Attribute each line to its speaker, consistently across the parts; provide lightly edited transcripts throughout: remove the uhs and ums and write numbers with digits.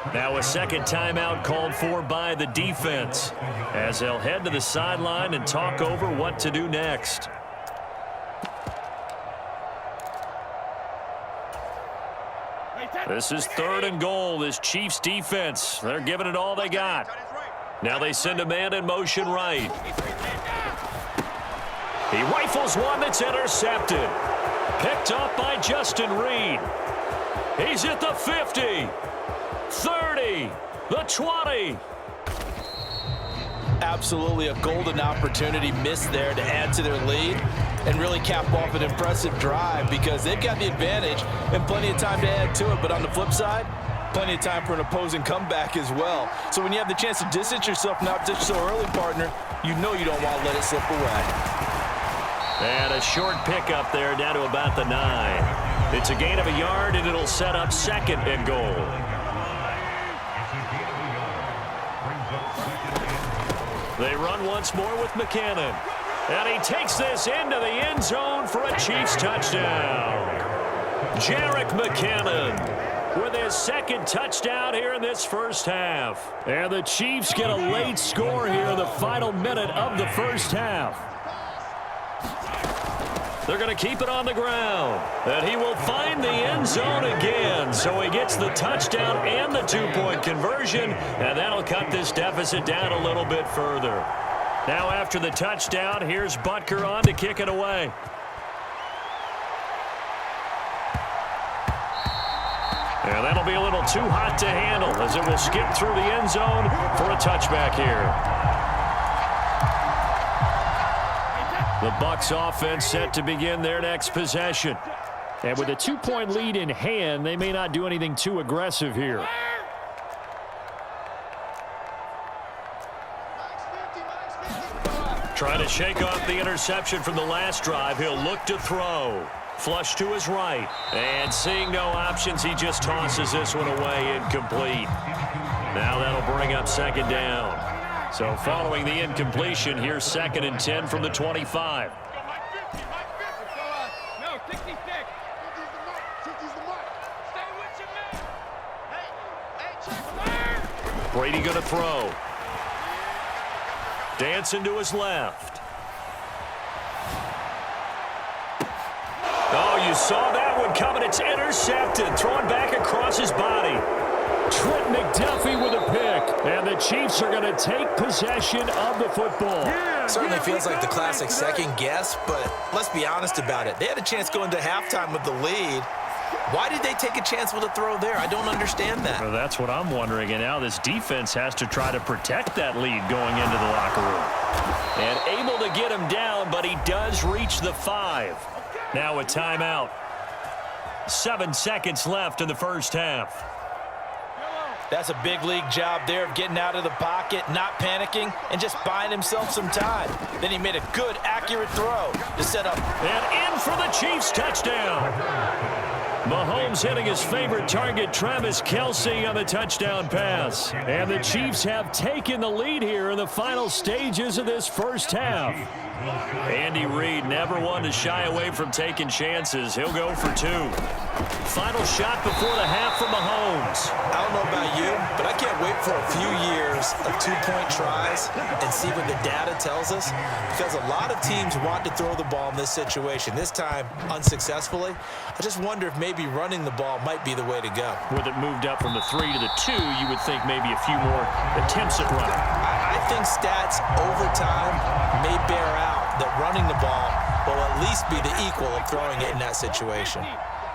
Speaker 1: Now a second timeout called for by the defense as they'll head to the sideline and talk over what to do next. This is 3rd and goal. This Chiefs defense, they're giving it all they got. Now they send a man in motion right. He rifles one that's intercepted. Picked up by Justin Reed. He's at the 50, 30, the 20.
Speaker 2: Absolutely a golden opportunity missed there to add to their lead and really cap off an impressive drive because they've got the advantage and plenty of time to add to it. But on the flip side, plenty of time for an opposing comeback as well. So when you have the chance to distance yourself from opposition so early, partner, you know you don't want to let it slip away.
Speaker 1: And a short pickup there down to about the 9. It's a gain of a yard, and it'll set up 2nd and goal. They run once more with McKinnon. And he takes this into the end zone for a Chiefs touchdown. Jerick McKinnon with his 2nd touchdown here in this first half. And the Chiefs get a late score here in the final minute of the first half. They're going to keep it on the ground. And he will find the end zone again. So he gets the touchdown and the 2-point conversion. And that'll cut this deficit down a little bit further. Now after the touchdown, here's Butker on to kick it away. And that'll be a little too hot to handle as it will skip through the end zone for a touchback here. The Bucs offense set to begin their next possession. And with a 2-point lead in hand, they may not do anything too aggressive here. Trying to shake off the interception from the last drive. He'll look to throw. Flush to his right. And seeing no options, he just tosses this one away incomplete. Now that'll bring up 2nd down. So following the incompletion, here's 2nd and 10 from the 25. Brady going to throw. Dancing to his left. Oh, you saw that one coming. It's intercepted. Thrown back across his body. Trent McDuffie with a pick. And the Chiefs are going to take possession of the football.
Speaker 2: Certainly feels like the classic second guess, but let's be honest about it. They had a chance going to halftime with the lead. Why did they take a chance with a throw there? I don't understand that.
Speaker 1: Well, that's what I'm wondering. And now this defense has to try to protect that lead going into the locker room. And able to get him down, but he does reach the 5. Now a timeout. 7 seconds left in the first half.
Speaker 2: That's a big league job there of getting out of the pocket, not panicking, and just buying himself some time. Then he made a good, accurate throw to set up.
Speaker 1: And in for the Chiefs touchdown. Mahomes hitting his favorite target, Travis Kelce, on the touchdown pass. And the Chiefs have taken the lead here in the final stages of this first half. Andy Reid never one to shy away from taking chances. He'll go for 2. Final shot before the half from Mahomes.
Speaker 2: I don't know about you, but I can't wait for a few years of 2-point tries and see what the data tells us, because a lot of teams want to throw the ball in this situation. This time, unsuccessfully. I just wonder if maybe running the ball might be the way to go.
Speaker 1: With it moved up from the 3 to the 2, you would think maybe a few more attempts at running.
Speaker 2: I think stats over time may bear out that running the ball will at least be the equal of throwing it in that situation.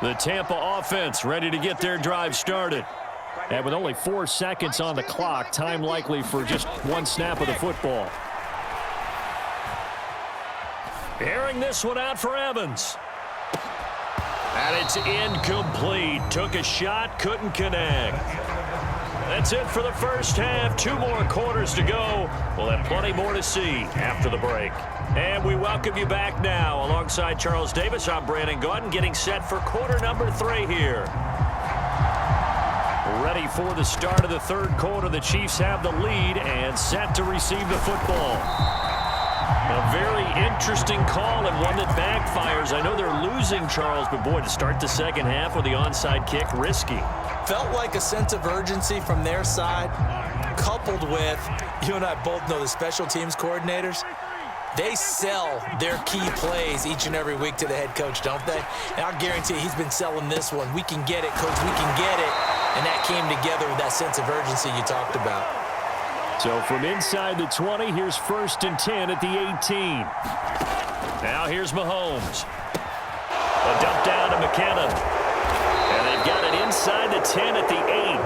Speaker 1: The Tampa offense ready to get their drive started. And with only 4 seconds on the clock, time likely for just 1 snap of the football. Airing this one out for Evans. And it's incomplete. Took a shot, couldn't connect. That's it for the first half. 2 more quarters to go. We'll have plenty more to see after the break. And we welcome you back now. Alongside Charles Davis, I'm Brandon Gaudin, getting set for quarter number 3 here. Ready for the start of the 3rd quarter. The Chiefs have the lead and set to receive the football. A very interesting call and one that backfires. I know they're losing, Charles, but boy, to start the second half with the onside kick, risky.
Speaker 2: Felt like a sense of urgency from their side, coupled with, you and I both know the special teams coordinators, they sell their key plays each and every week to the head coach, don't they? And I'll guarantee he's been selling this one. We can get it, coach, we can get it. And that came together with that sense of urgency you talked about.
Speaker 1: So from inside the 20, here's 1st and 10 at the 18. Now here's Mahomes. A dump down to McKinnon. And they've got it inside the 10 at the 8.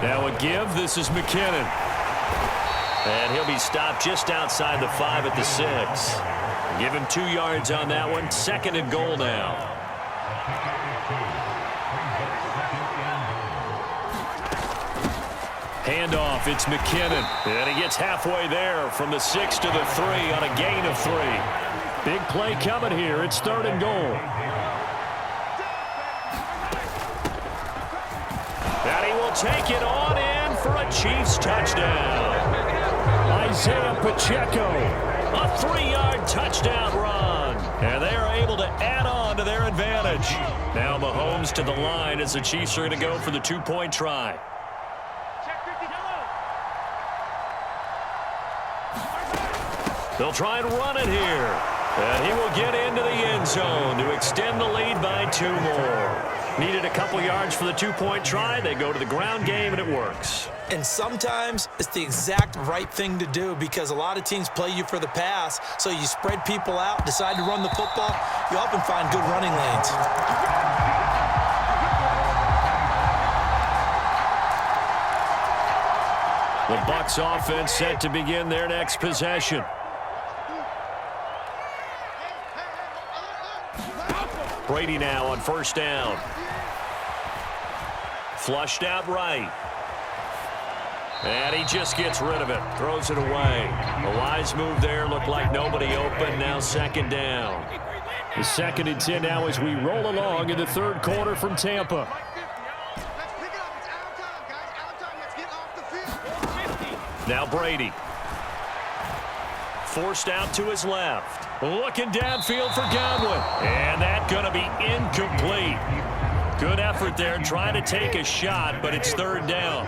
Speaker 1: Now a give. This is McKinnon. And he'll be stopped just outside the 5 at the 6. Give him 2 yards on that one. 2nd and goal now. Handoff, it's McKinnon. And he gets halfway there from the 6 to the 3 on a gain of 3. Big play coming here. It's 3rd and goal. And he will take it on in for a Chiefs touchdown. Isaiah Pacheco, a 3-yard touchdown run. And they are able to add on to their advantage. Now Mahomes to the line as the Chiefs are going to go for the 2-point try. They'll try and run it here. And he will get into the end zone to extend the lead by 2 more. Needed a couple yards for the 2-point try. They go to the ground game, and it works.
Speaker 2: And sometimes it's the exact right thing to do because a lot of teams play you for the pass. So you spread people out, decide to run the football. You often find good running lanes.
Speaker 1: The Bucs offense set to begin their next possession. Brady now on 1st down. Flushed out right. And he just gets rid of it. Throws it away. A wise move there. Looked like nobody open. Now 2nd down. The 2nd and 10 now as we roll along in the 3rd quarter from Tampa. Now Brady. Forced out to his left. Looking downfield for Godwin. And that's going to be incomplete. Good effort there trying to take a shot, but it's 3rd down.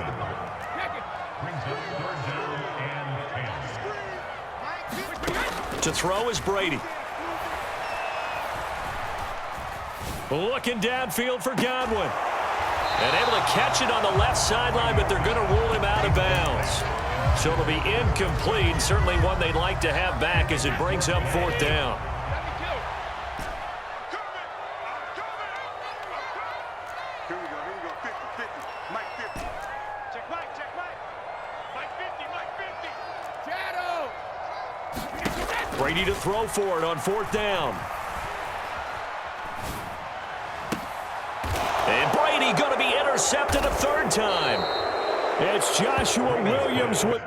Speaker 1: To throw is Brady. Looking downfield for Godwin. And able to catch it on the left sideline, but they're going to rule him out of bounds. So it'll be incomplete. Certainly one they'd like to have back as it brings up 4th down.
Speaker 3: Here we go. 50. Mike 50. Check Mike. Mike 50. Shadow.
Speaker 1: Brady to throw for it on 4th down. And Brady going to be intercepted a 3rd time. It's Joshua Williams with...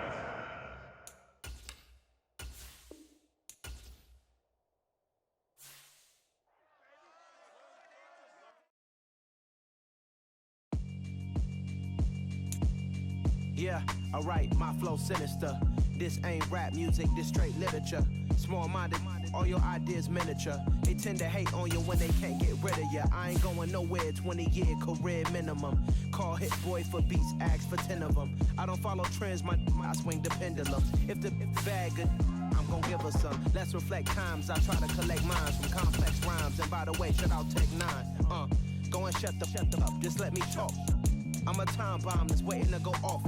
Speaker 4: Yeah, alright, my flow sinister. This ain't rap music, this straight literature. Small-minded, all your ideas miniature. They tend to hate on you when they can't get rid of you. I ain't going nowhere, 20-year career minimum. Call Hit Boy for beats, ask for 10 of them. I don't follow trends, I swing the pendulum. If the bag good, I'm gonna give her some. Let's reflect times, I try to collect minds from complex rhymes. And by the way, shout out Tech 9. Go and shut the up, just let me talk. I'm a time bomb that's waiting to go off.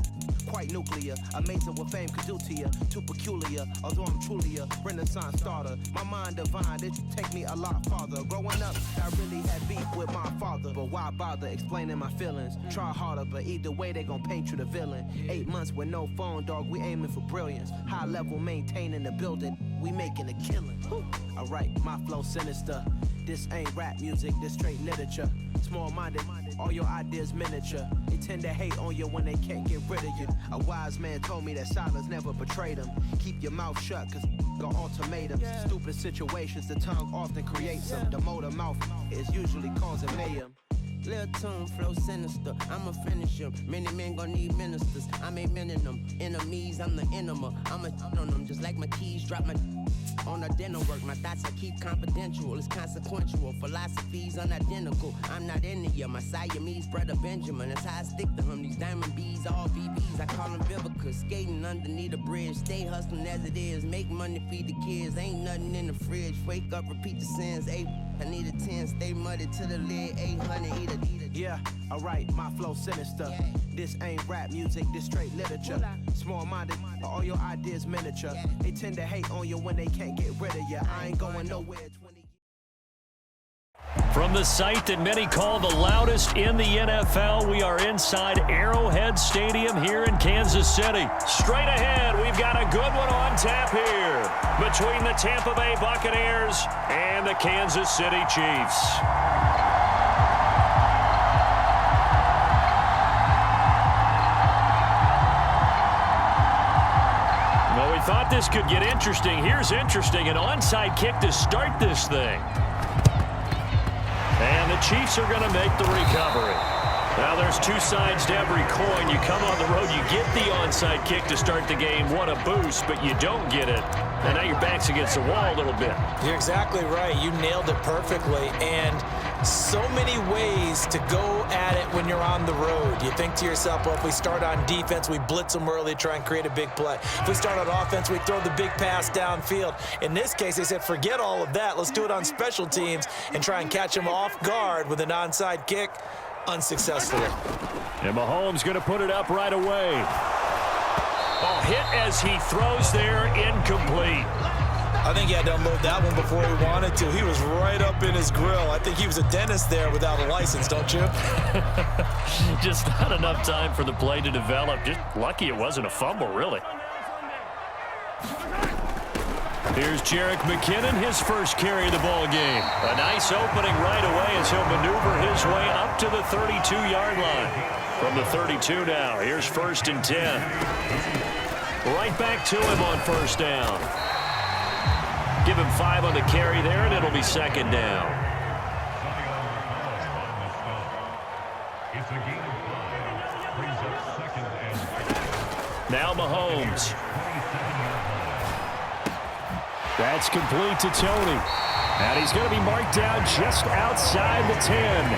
Speaker 4: Quite nuclear, amazing what fame could do to you. Too peculiar, although I'm truly a renaissance starter. My mind divine, it take me a lot farther. Growing up, I really had beef with my father. But why bother explaining my feelings? Try harder, but either way they gon' paint you the villain. 8 months with no phone, dog, we aiming for brilliance. High level maintaining the building, we making a killing. Alright, my flow sinister. This ain't rap music, this straight literature. Small-minded, all your ideas miniature. They tend to hate on you when they can't get rid of you. A wise man told me that silence never betrayed him. Keep your mouth shut, cause got ultimatums. Stupid situations, the tongue often creates them. The motor mouth is usually causing mayhem.
Speaker 5: Lil' tune, flow sinister, I'ma finish him. Many men gon' need ministers, I ain't mending them. Enemies, I'm the enema, I'ma on them just like my keys, drop my On a dinner work, my thoughts I keep confidential. It's consequential. Philosophies unidentical. I'm not into you. My Siamese brother Benjamin. That's how I stick to him. These diamond bees, all BBs. I call them Vivica. Skating underneath a bridge. Stay hustling as it is. Make money, feed the kids. Ain't nothing in the fridge. Wake up, repeat the sins. I need a 10. Stay muddy to the lid. 800. Eat a.
Speaker 4: Yeah, alright, my flow sinister.
Speaker 5: Yeah.
Speaker 4: This ain't rap music, this straight literature. Small-minded, all your ideas miniature.
Speaker 5: Yeah.
Speaker 4: They tend to hate on you when they can't get rid of you. I ain't going nowhere. 20
Speaker 1: From the site that many call the loudest in the NFL, we are inside Arrowhead Stadium here in Kansas City. Straight ahead, we've got a good one on tap here between the Tampa Bay Buccaneers and the Kansas City Chiefs. Well, we thought this could get interesting. Here's interesting, an onside kick to start this thing. And the Chiefs are going to make the recovery. Now, there's two sides to every coin. You come on the road, you get the onside kick to start the game. What a boost, but you don't get it. And now your back's against the wall a little bit.
Speaker 2: You're exactly right. You nailed it perfectly. And so many ways to go at it when you're on the road. You think to yourself, well, if we start on defense, we blitz them early, try and create a big play. If we start on offense, we throw the big pass downfield. In this case, they said, forget all of that. Let's do it on special teams and try and catch them off guard with an onside kick unsuccessfully.
Speaker 1: And Mahomes going to put it up right away. Oh, hit as he throws there, incomplete.
Speaker 2: I think he had to unload that one before he wanted to. He was right up in his grill. I think he was a dentist there without a license, don't you?
Speaker 1: Just not enough time for the play to develop. Just lucky it wasn't a fumble, really. Here's Jerick McKinnon, his first carry of the ball game. A nice opening right away as he'll maneuver his way up to the 32-yard line. From the 32 now, here's 1st and 10. Right back to him on first down. Give him 5 on the carry there, and it'll be 2nd down. Now Mahomes. That's complete to Tony. And he's going to be marked down just outside the 10.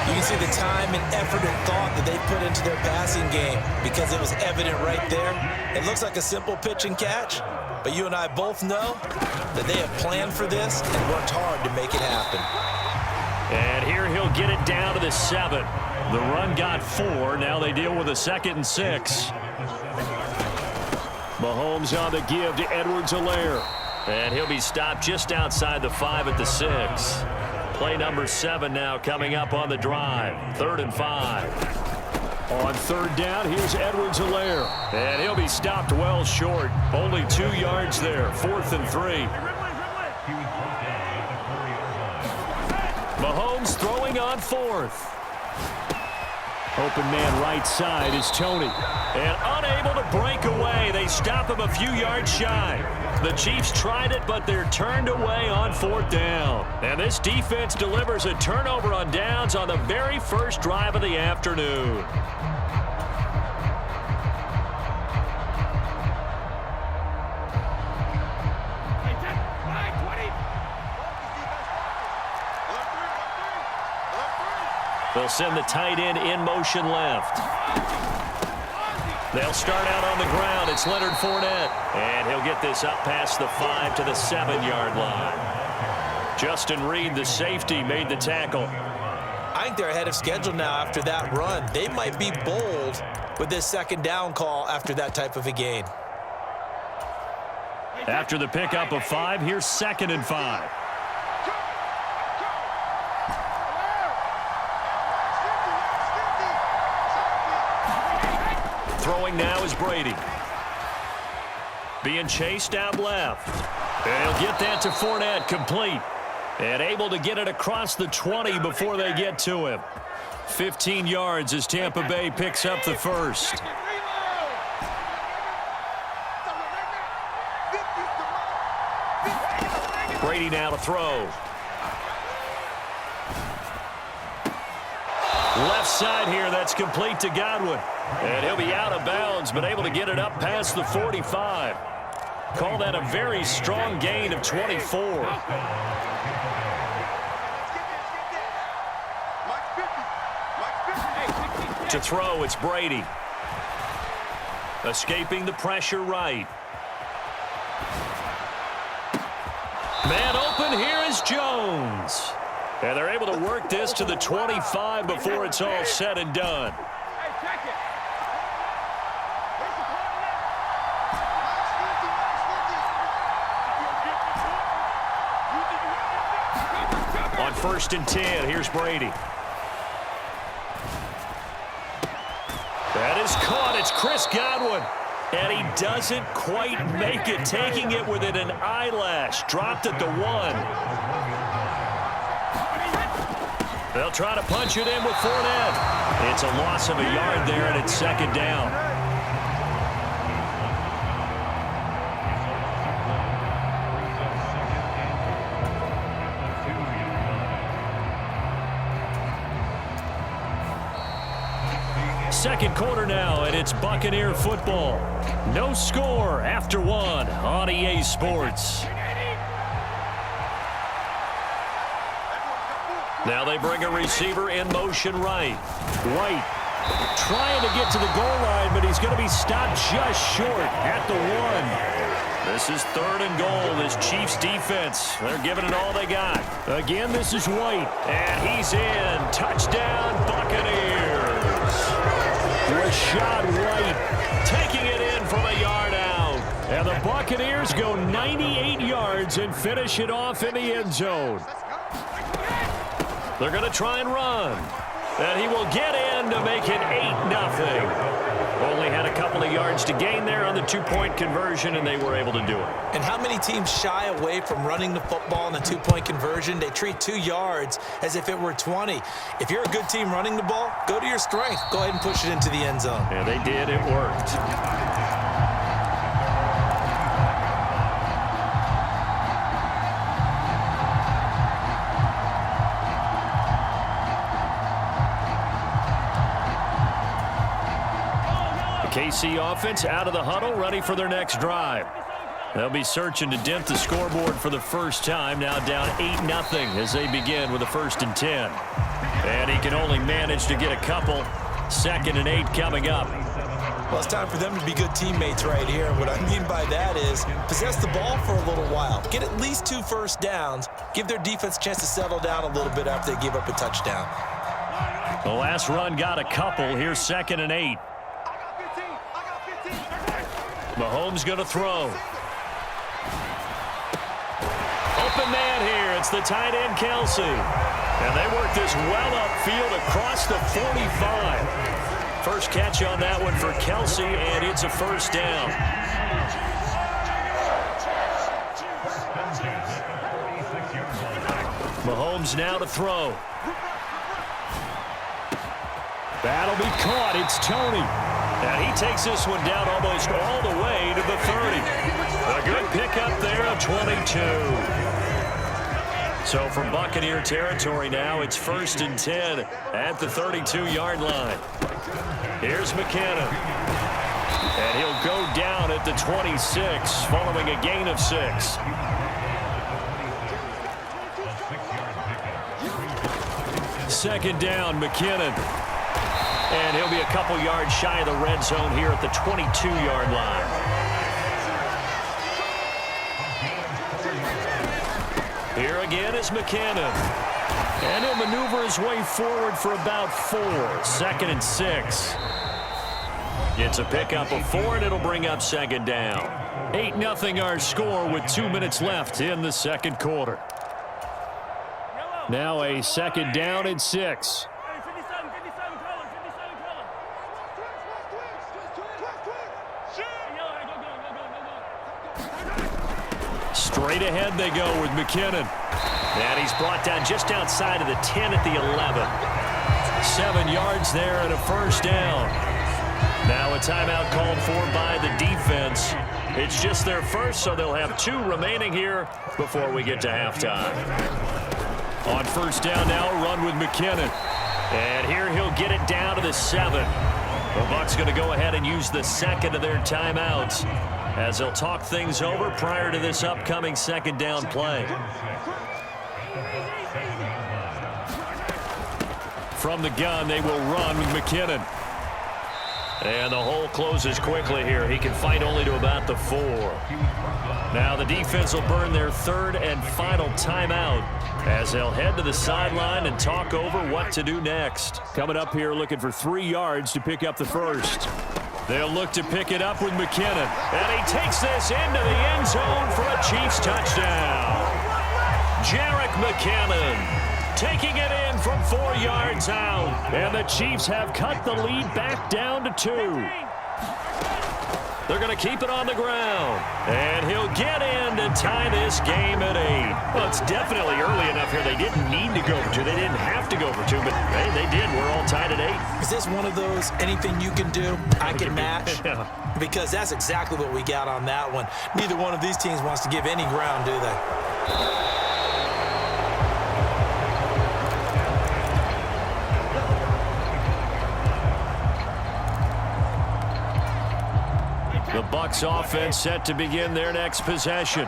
Speaker 2: You can see the time and effort and thought that they put into their passing game because it was evident right there. It looks like a simple pitch and catch, but you and I both know that they have planned for this and worked hard to make it happen.
Speaker 1: And here he'll get it down to the 7. The run got 4. Now they deal with a 2nd and 6. Mahomes on the give to Edwards-Helaire. And he'll be stopped just outside the 5 at the 6. Play number 7 now coming up on the drive. 3rd and 5. On 3rd down, here's Edwards-Helaire. And he'll be stopped well short. Only 2 yards there. 4th and 3. Mahomes throwing on 4th. Open man right side is Tony. And unable to break away. They stop him a few yards shy. The Chiefs tried it, but they're turned away on 4th down. And this defense delivers a turnover on downs on the very first drive of the afternoon. They'll send the tight end in motion left. They'll start out on the ground. It's Leonard Fournette. And he'll get this up past the 5 to the 7-yard line. Justin Reed, the safety, made the tackle.
Speaker 2: I think they're ahead of schedule now after that run. They might be bold with this 2nd down call after that type of a gain.
Speaker 1: After the pickup of 5, here's 2nd and 5. Throwing now is Brady. Being chased down left. And he'll get that to Fournette, complete. And able to get it across the 20 before they get to him. 15 yards as Tampa Bay picks up the first. Brady now to throw. Left side here, that's complete to Godwin. And he'll be out of bounds, but able to get it up past the 45. Call that a very strong gain of 24. To throw, it's Brady. Escaping the pressure right. Man open, here is Jones. And they're able to work this to the 25 before it's all said and done. On 1st and 10, here's Brady. That is caught. It's Chris Godwin. And he doesn't quite make it, taking it within an eyelash. Dropped at the 1. They'll try to punch it in with Fournette. It's a loss of a yard there, and it's 2nd down. Second quarter now, and it's Buccaneer football. No score after 1 on EA Sports. Now they bring a receiver in motion right. White trying to get to the goal line, but he's going to be stopped just short at the 1. This is 3rd and goal. This Chiefs defense, they're giving it all they got. Again, this is White, and he's in. Touchdown, Buccaneers. Rashad White taking it in from a yard out. And the Buccaneers go 98 yards and finish it off in the end zone. They're going to try and run. And he will get in to make it 8-0. Only had a couple of yards to gain there on the 2-point conversion, and they were able to do it.
Speaker 2: And how many teams shy away from running the football in the 2-point conversion? They treat 2 yards as if it were 20. If you're a good team running the ball, go to your strength. Go ahead and push it into the end zone.
Speaker 1: Yeah, they did. It worked. KC offense out of the huddle, ready for their next drive. They'll be searching to dent the scoreboard for the first time, now down 8-0 as they begin with a 1st and 10. And he can only manage to get a couple. 2nd and 8 coming up.
Speaker 2: Well, it's time for them to be good teammates right here. What I mean by that is possess the ball for a little while. Get at least 2 first downs. Give their defense a chance to settle down a little bit after they give up a touchdown.
Speaker 1: The last run got a couple. Here's 2nd and 8. Mahomes going to throw. Open man here. It's the tight end, Kelsey. And they work this well upfield across the 45. First catch on that one for Kelsey, and it's a 1st down. Mahomes now to throw. That'll be caught. It's Tony. And he takes this one down almost all the way to the 30. A good pickup there of 22. So from Buccaneer territory now, it's 1st and 10 at the 32-yard line. Here's McKinnon. And he'll go down at the 26 following a gain of 6. Second down, McKinnon. And he'll be a couple yards shy of the red zone here at the 22-yard line. Here again is McKinnon. And he'll maneuver his way forward for about 4. 2nd and 6. It's a pickup of 4, and it'll bring up 2nd down. 8-0 our score with 2 minutes left in the 2nd quarter. Now a 2nd down and 6. Straight ahead they go with McKinnon. And he's brought down just outside of the 10 at the 11. 7 yards there and a 1st down. Now a timeout called for by the defense. It's just their first, so they'll have 2 remaining here before we get to halftime. On 1st down now, a run with McKinnon. And here he'll get it down to the 7. The Bucs going to go ahead and use the 2nd of their timeouts. as they'll talk things over prior to this upcoming second down play. From the gun, they will run with McKinnon. And the hole closes quickly here. He can fight only to about the 4. Now the defense will burn their third and final timeout as they'll head to the sideline and talk over what to do next. Coming up here looking for 3 yards to pick up the first. They'll look to pick it up with McKinnon. And he takes this into the end zone for a Chiefs touchdown. Jerick McKinnon taking it in from 4 yards out. And the Chiefs have cut the lead back down to 2. They're going to keep it on the ground. And he'll get in to tie this game at 8. Well, it's definitely early enough here. They didn't need to go for 2. They didn't have to go for 2, but hey, they did. We're all tied at 8.
Speaker 2: Is this one of those anything you can do, I can match?
Speaker 1: Yeah.
Speaker 2: Because that's exactly what we got on that one. Neither one of these teams wants to give any ground, do they?
Speaker 1: The Bucs offense set to begin their next possession.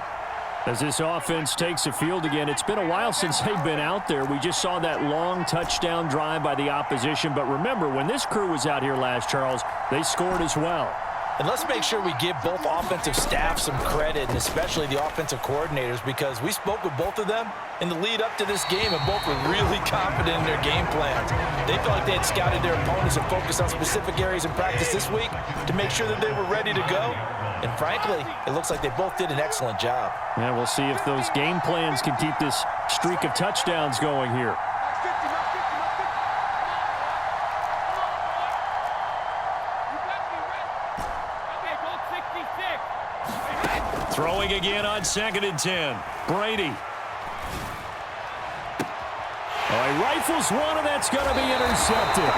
Speaker 1: As this offense takes the field again, it's been a while since they've been out there. We just saw that long touchdown drive by the opposition. But remember, when this crew was out here last, Charles, they scored as well.
Speaker 2: And let's make sure we give both offensive staff some credit, and especially the offensive coordinators, because we spoke with both of them in the lead up to this game, and both were really confident in their game plans. They felt like they had scouted their opponents and focused on specific areas in practice this week to make sure that they were ready to go. And frankly, it looks like they both did an excellent job.
Speaker 1: Yeah, we'll see if those game plans can keep this streak of touchdowns going here. Throwing again on 2nd and 10. Brady. Oh, he rifles one, and that's going to be intercepted.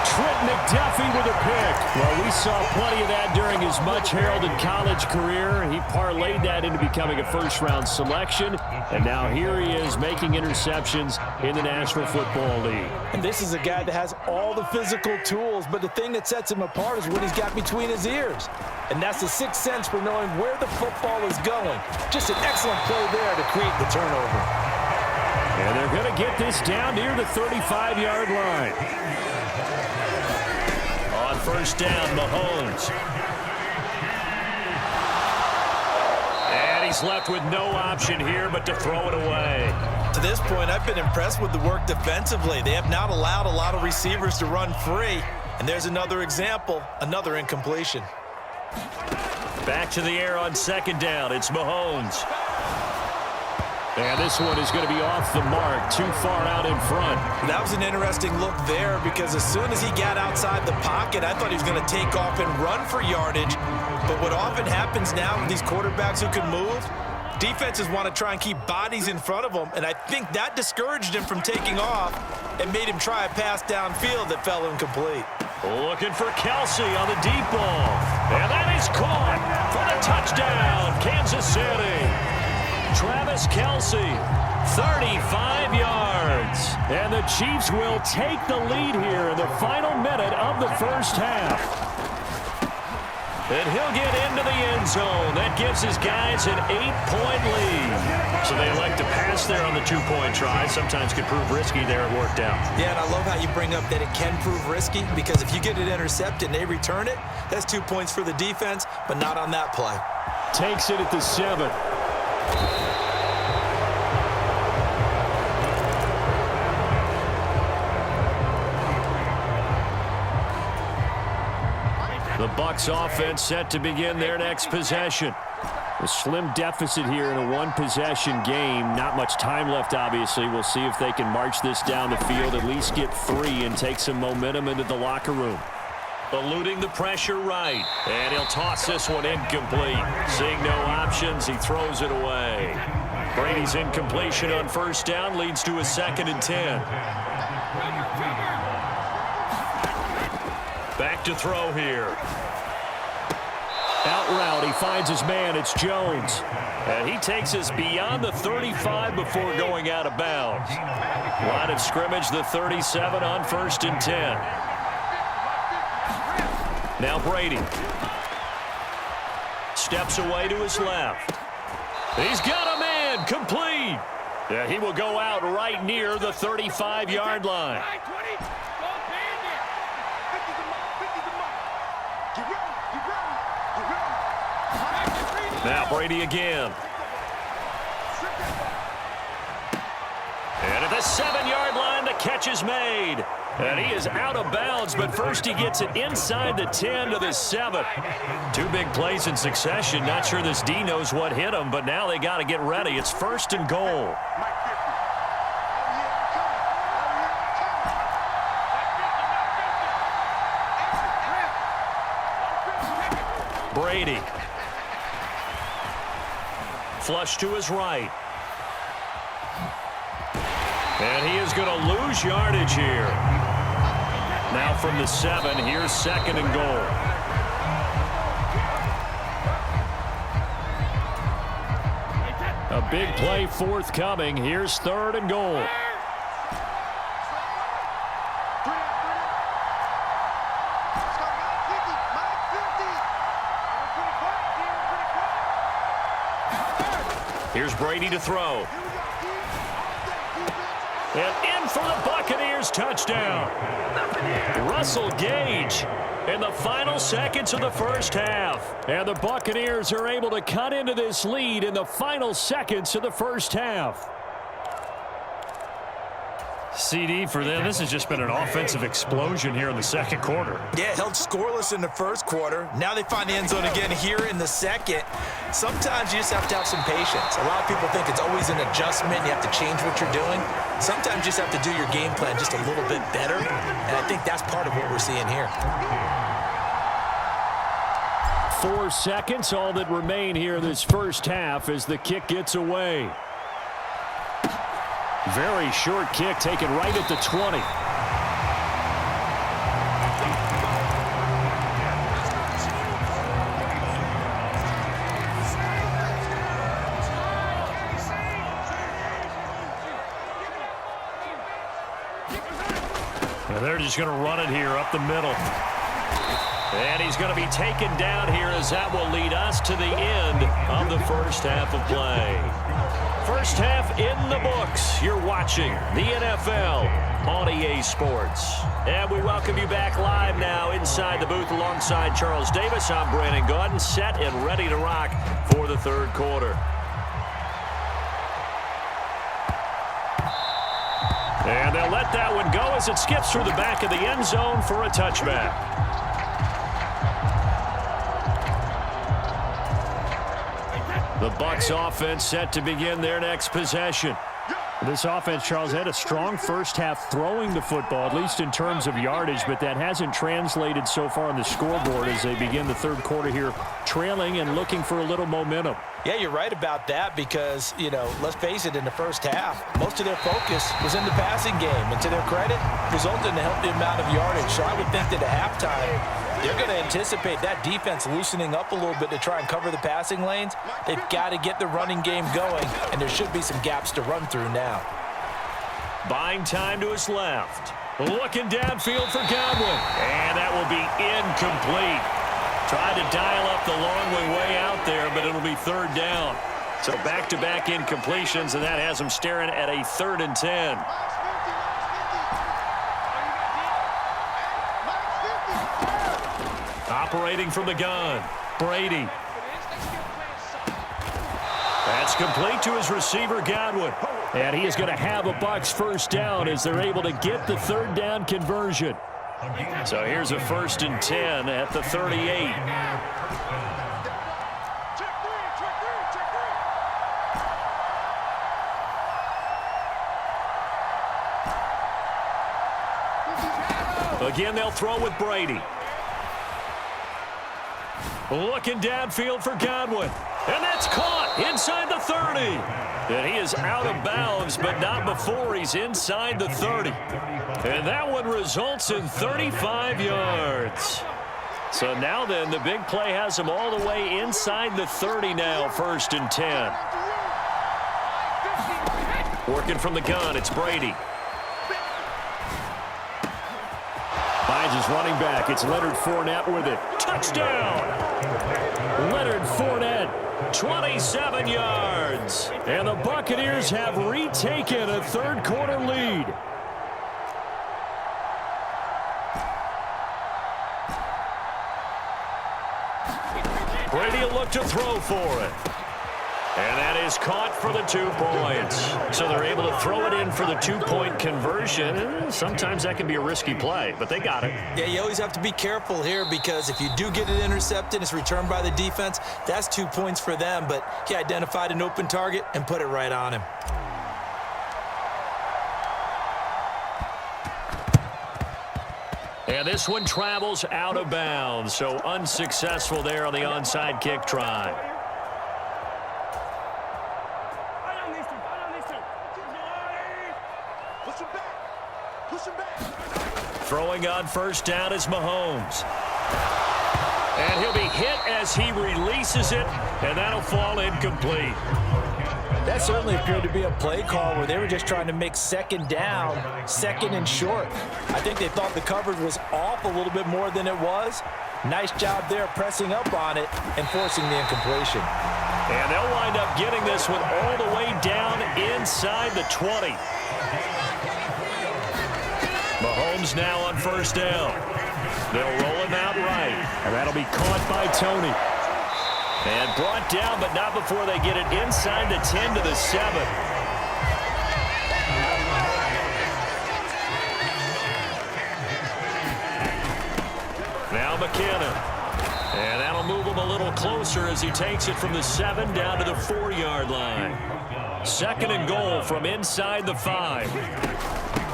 Speaker 1: Trent McDuffie with a pick. Well, we saw plenty of that during his much-heralded college career. He parlayed that into becoming a first-round selection, and now here he is making interceptions in the National Football League.
Speaker 2: And this is a guy that has all the physical tools, but the thing that sets him apart is what he's got between his ears. And that's the sixth sense for knowing where the football is going. Just an excellent play there to create the turnover.
Speaker 1: And they're going to get this down near the 35-yard line. On first down, Mahomes. And he's left with no option here but to throw it away.
Speaker 2: To this point, I've been impressed with the work defensively. They have not allowed a lot of receivers to run free. And there's another example, another incompletion.
Speaker 1: Back to the air on 2nd down. It's Mahomes. And this one is going to be off the mark, too far out in front.
Speaker 2: That was an interesting look there because as soon as he got outside the pocket, I thought he was going to take off and run for yardage. But what often happens now with these quarterbacks who can move, defenses want to try and keep bodies in front of them, and I think that discouraged him from taking off and made him try a pass downfield that fell incomplete.
Speaker 1: Looking for Kelsey on the deep ball. And that is caught for the touchdown, Kansas City. Travis Kelsey, 35 yards. And the Chiefs will take the lead here in the final minute of the first half. And he'll get into the end zone. That gives his guys an 8-point lead. So they elect to pass there on the 2-point try. Sometimes could prove risky there. It worked out.
Speaker 2: Yeah, and I love how you bring up that it can prove risky because if you get it intercepted and they return it, that's 2 points for the defense, but not on that play.
Speaker 1: Takes it at the 7. The Bucs offense set to begin their next possession. A slim deficit here in a one-possession game. Not much time left, obviously. We'll see if they can march this down the field, at least get 3 and take some momentum into the locker room. Eluding the pressure right. And he'll toss this one incomplete. Seeing no options, he throws it away. Brady's incompletion on first down leads to a 2nd and 10. Back to throw here. Out route, he finds his man. It's Jones. And he takes us beyond the 35 before going out of bounds. Line of scrimmage, the 37 on 1st and 10. Now Brady. steps away to his left. He's got a man, complete. Yeah, he will go out right near the 35-yard line. Now Brady again. And at the 7-yard line, the catch is made. And he is out of bounds, but first he gets it inside the 10 to the 7. Two big plays in succession. Not sure this D knows what hit him, but now they got to get ready. It's 1st and goal. Brady. Flush to his right. And he is going to lose yardage here. Now from the 7, here's 2nd and goal. A big play forthcoming. Here's 3rd and goal. Here's Brady to throw. And in for the Buccaneers touchdown. Russell Gage in the final seconds of the first half. And the Buccaneers are able to cut into this lead in the final seconds of the first half. CD for them. This has just been an offensive explosion here in the second quarter.
Speaker 2: Yeah, held scoreless in the first quarter. Now they find the end zone again here in the second. Sometimes you just have to have some patience. A lot of people think it's always an adjustment. You have to change what you're doing. Sometimes you just have to do your game plan just a little bit better. And I think that's part of what we're seeing here.
Speaker 1: 4 seconds, all that remain here in this first half as the kick gets away. Very short kick taken right at the 20. And they're just going to run it here up the middle. And he's going to be taken down here as that will lead us to the end of the first half of play. First half in the books. You're watching the NFL on EA Sports. And we welcome you back live now inside the booth alongside Charles Davis. I'm Brandon Gaudin, set and ready to rock for the third quarter. And they'll let that one go as it skips through the back of the end zone for a touchback. The Bucs offense set to begin their next possession. This offense, Charles, had a strong first half throwing the football, at least in terms of yardage, but that hasn't translated so far on the scoreboard as they begin the third quarter here, trailing and looking for a little momentum.
Speaker 2: Yeah, you're right about that because, you know, let's face it, in the first half, most of their focus was in the passing game. And to their credit, resulted in a healthy amount of yardage. So I would think that at halftime, they're going to anticipate that defense loosening up a little bit to try and cover the passing lanes. They've got to get the running game going, and there should be some gaps to run through now.
Speaker 1: Buying time to his left. Looking downfield for Godwin. And that will be incomplete. Tried to dial up the long way out there, but it'll be 3rd down. So back-to-back incompletions, and that has them staring at a 3rd and 10. Operating from the gun, Brady. That's complete to his receiver, Godwin. And he is going to have a Bucs first down as they're able to get the 3rd down conversion. So here's a 1st and 10 at the 38. Again, they'll throw with Brady. Looking downfield for Godwin. And that's caught inside the 30. And he is out of bounds, but not before he's inside the 30. And that one results in 35 yards. So now then, the big play has him all the way inside the 30 now, 1st and 10. Working from the gun, it's Brady. Finds his running back. It's Leonard Fournette with it. Touchdown! Leonard Fournette, 27 yards. And the Buccaneers have retaken a third-quarter lead. Brady will look to throw for it. And that is caught for the 2 points. So they're able to throw it in for the 2-point conversion. Sometimes that can be a risky play, but they got it.
Speaker 2: Yeah, you always have to be careful here because if you do get it intercepted, it's returned by the defense, that's 2 points for them. But he identified an open target and put it right on him.
Speaker 1: And this one travels out of bounds, so unsuccessful there on the onside kick try. Throwing on first down is Mahomes. And he'll be hit as he releases it, and that'll fall incomplete.
Speaker 2: That certainly appeared to be a play call where they were just trying to make second down, second and short. I think they thought the coverage was off a little bit more than it was. Nice job there pressing up on it and forcing the incompletion.
Speaker 1: And they'll wind up getting this one all the way down inside the 20. Mahomes now on first down. They'll roll him out right, and that'll be caught by Tony. And brought down, but not before they get it inside the 10 to the 7. Now McKinnon. And that'll move him a little closer as he takes it from the 7 down to the 4-yard line. Second and goal from inside the 5.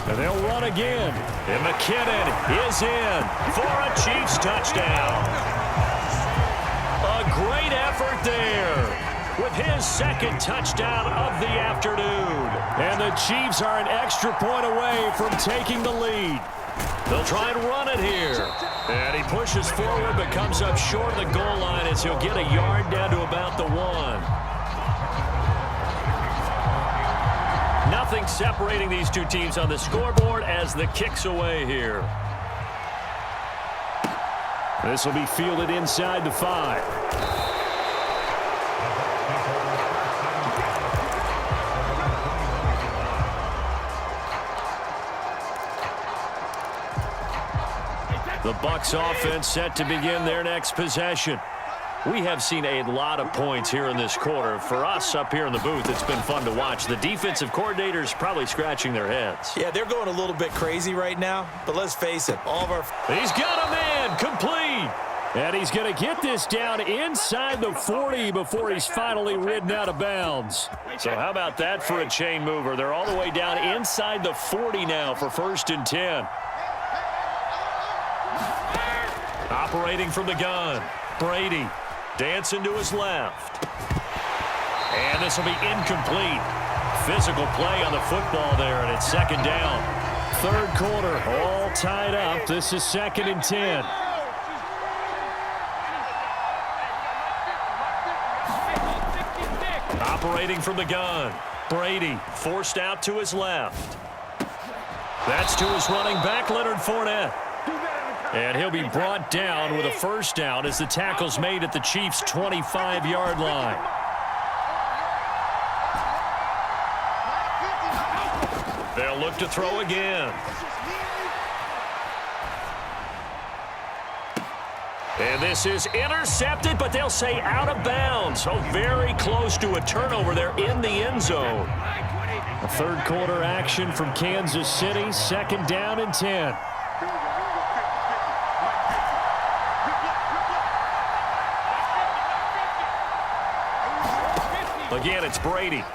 Speaker 1: And they'll run again. And McKinnon is in for a Chiefs touchdown. A great effort there with his second touchdown of the afternoon. And the Chiefs are an extra point away from taking the lead. They'll try and run it here. And he pushes forward but comes up short of the goal line as he'll get a yard down to about the 1. Nothing separating these two teams on the scoreboard as the kick's away here. This will be fielded inside the 5. The Bucs offense set to begin their next possession. We have seen a lot of points here in this quarter. For us up here in the booth, it's been fun to watch. The defensive coordinators probably scratching their heads.
Speaker 2: Yeah, they're going a little bit crazy right now, but let's face it, all of our...
Speaker 1: He's got a man, complete. And he's going to get this down inside the 40 before he's finally ridden out of bounds. So how about that for a chain mover? They're all the way down inside the 40 now for 1st and 10. Operating from the gun, Brady. Dancing to his left. And this will be incomplete. Physical play on the football there, and it's 2nd down. 3rd quarter, all tied up. This is 2nd and 10. Operating from the gun, Brady forced out to his left. That's to his running back, Leonard Fournette. And he'll be brought down with a 1st down as the tackle's made at the Chiefs' 25-yard line. They'll look to throw again. And this is intercepted, but they'll say out of bounds. So very close to a turnover there in the end zone. A 3rd quarter action from Kansas City, 2nd down and 10. Again, it's Brady.